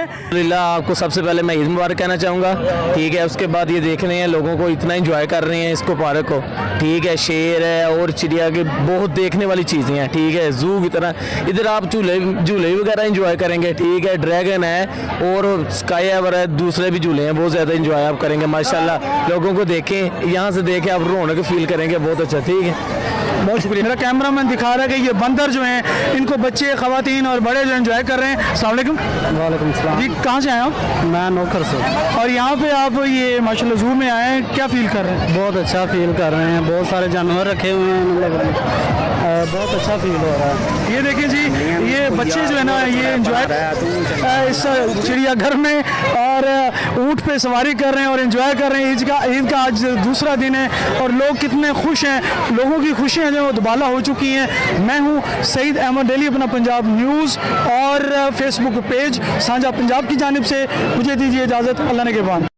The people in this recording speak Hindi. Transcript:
अल्हम्दुलिल्लाह आपको सबसे पहले मैं ईद मुबारक कहना चाहूँगा, ठीक है। उसके बाद ये देख रहे हैं लोगों को इतना एंजॉय कर रहे हैं इसको पार्क को, ठीक है। शेर है और चिड़िया के बहुत देखने वाली चीज़ें हैं, ठीक है। जू की तरह इधर आप झूले वगैरह एंजॉय करेंगे, ठीक है। ड्रैगन है और स्काई एवर है, दूसरे भी झूले हैं, बहुत ज़्यादा एंजॉय आप करेंगे माशाल्लाह। लोगों को देखें, यहाँ से देखें आप रौनक फील करेंगे, बहुत अच्छा, ठीक है। बहुत शुक्रिया। मेरा कैमरामैन दिखा रहा है कि ये बंदर जो हैं इनको बच्चे, ख़वातीन और बड़े जो एंजॉय कर रहे हैं। अस्सलाम वालेकुम। वालेकुम सलाम। जी कहाँ से आए आप? मैं नौकर से। और यहाँ पे आप ये माशाल्लाह ज़ू में आए हैं, क्या फील कर रहे हैं? बहुत अच्छा फील कर रहे हैं, बहुत सारे जानवर रखे हुए हैं, मतलब बहुत अच्छा फील हो रहा है। ये देखिए जी, ये बच्चे जो है ना ये एंजॉय इस चिड़ियाघर में और ऊँट पे सवारी कर रहे हैं और एंजॉय कर रहे हैं। ईद का आज दूसरा दिन है और लोग कितने खुश हैं, लोगों की खुशियाँ जो दुबाला हो चुकी हैं। मैं हूँ सईद अहमद डेली, अपना पंजाब न्यूज़ और फेसबुक पेज साझा पंजाब की जानिब से मुझे दीजिए इजाज़त। अल्लाह ने के बाद।